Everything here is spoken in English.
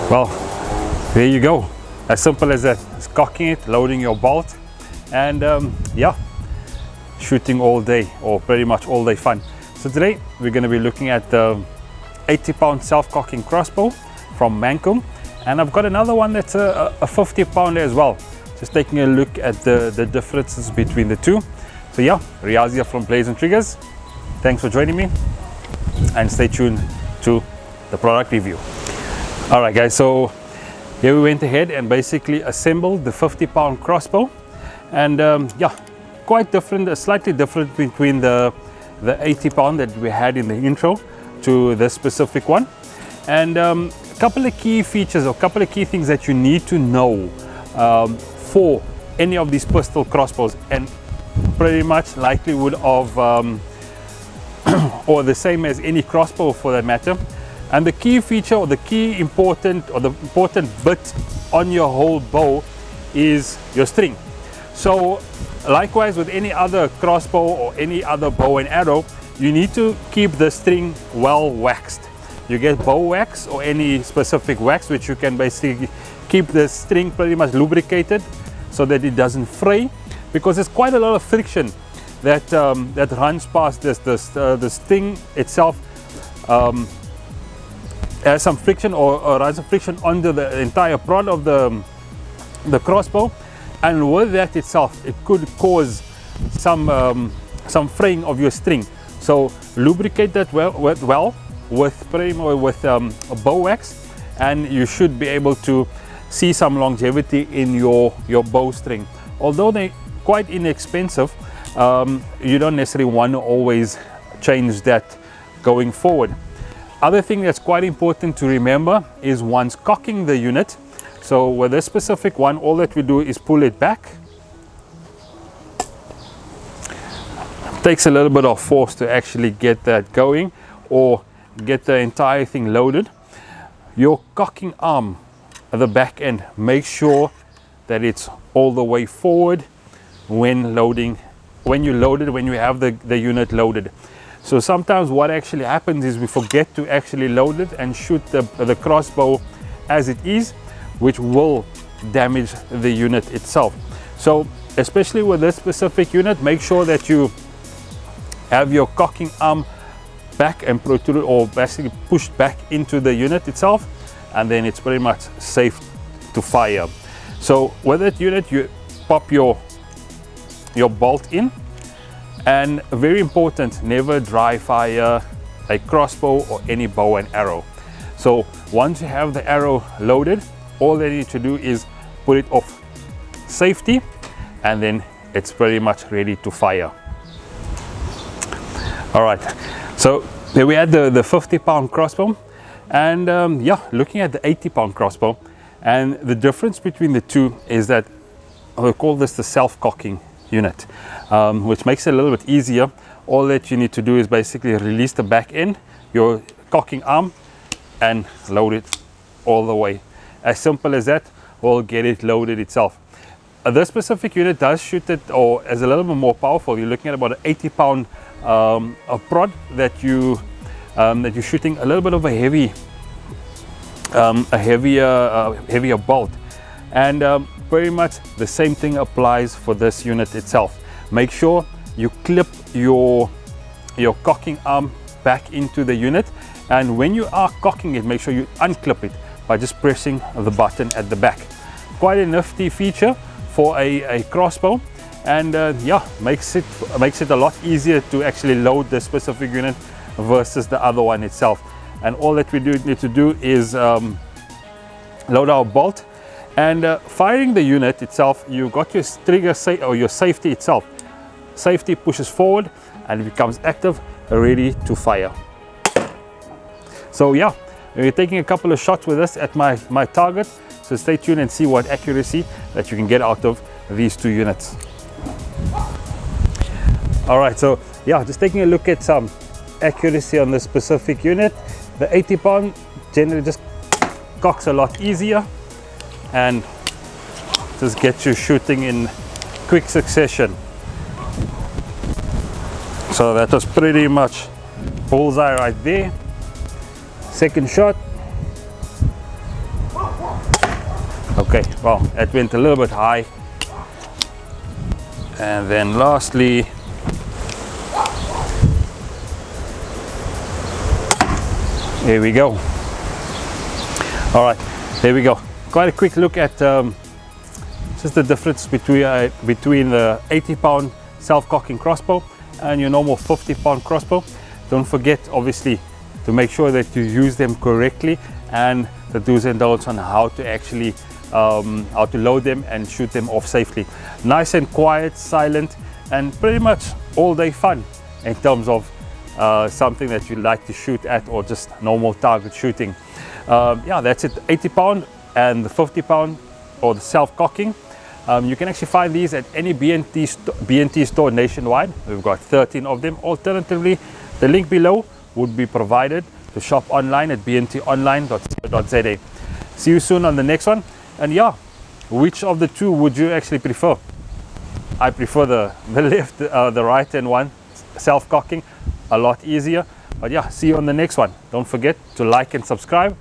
Well, there you go, as simple as that. It's cocking it, loading your bolt, and yeah, shooting all day, or pretty much all day fun. So today we're going to be looking at the 80-pound self-cocking crossbow from Mankung, and I've got another one that's a 50-pounder as well. Just taking a look at the differences between the two. So yeah, Riaz here from Blades and Triggers. Thanks for joining me, and stay tuned to the product review. All right guys, so here we went ahead and basically assembled the 50-pound crossbow, and yeah, quite different, slightly different between the 80-pound that we had in the intro to this specific one. And a couple of key features, or a couple of key things that you need to know for any of these pistol crossbows, and pretty much likelihood of or the same as any crossbow for that matter. And the key feature, or the key important bit on your whole bow is your string. So likewise with any other crossbow or any other bow and arrow, you need to keep the string well waxed. You get bow wax or any specific wax which you can basically keep the string pretty much lubricated so that it doesn't fray, because there's quite a lot of friction that that runs past the string itself. Has some friction or runs some friction under the entire prod of the crossbow, and with that itself it could cause some fraying of your string. So lubricate that well with a bow wax, and you should be able to see some longevity in your bow string. Although they're quite inexpensive, you don't necessarily want to always change that going forward. Other thing that's quite important to remember is once cocking the unit. So with this specific one, all that we do is pull it back. It takes a little bit of force to actually get that going, or get the entire thing loaded. Your cocking arm at the back end, make sure that it's all the way forward when loading, when you have the unit loaded. So sometimes what actually happens is we forget to actually load it and shoot the crossbow as it is, which will damage the unit itself. So especially with this specific unit, make sure that you have your cocking arm back and protruded, or basically pushed back into the unit itself, and then it's pretty much safe to fire. So with that unit, you pop your bolt in. And very important, never dry fire a crossbow or any bow and arrow. So once you have the arrow loaded, all they need to do is put it off safety, and then it's pretty much ready to fire. All right, so there we had the 50-pound crossbow, and yeah, looking at the 80-pound crossbow, and the difference between the two is that I call this the self-cocking unit, which makes it a little bit easier. All that you need to do is basically release the back end, your cocking arm, and load it all the way. As simple as that will get it loaded itself. This specific unit does shoot it, or is a little bit more powerful. You're looking at about an 80-pound a prod that you're shooting a little bit of a heavier bolt, and pretty much the same thing applies for this unit itself. Make sure you clip your cocking arm back into the unit, and when you are cocking it, make sure you unclip it by just pressing the button at the back. Quite a nifty feature for a crossbow, and yeah, makes it a lot easier to actually load the specific unit versus the other one itself. And all that we need to do is load our bolt. And firing the unit itself, you got your trigger or your safety itself. Safety pushes forward and it becomes active, ready to fire. So yeah, we're taking a couple of shots with this at my target. So stay tuned and see what accuracy that you can get out of these two units. All right, so yeah, just taking a look at some accuracy on this specific unit. The 80-pound generally just cocks a lot easier and just gets you shooting in quick succession. So that was pretty much bullseye right there. Second shot. Okay, well, that went a little bit high. And then lastly, there we go. All right, there we go. Quite a quick look at just the difference between the 80-pound self-cocking crossbow and your normal 50-pound crossbow. Don't forget, obviously, to make sure that you use them correctly, and the do's and don'ts on how to actually how to load them and shoot them off safely. Nice and quiet, silent, and pretty much all day fun in terms of something that you like to shoot at, or just normal target shooting. Yeah, that's it. 80-pound and the 50-pound or the self-cocking. You can actually find these at any B&T store nationwide. We've got 13 of them. Alternatively, the link below would be provided to shop online at bntonline.co.za. See you soon on the next one. And yeah, which of the two would you actually prefer? I prefer the left, the right hand one, self-cocking, a lot easier. But yeah, see you on the next one. Don't forget to like and subscribe.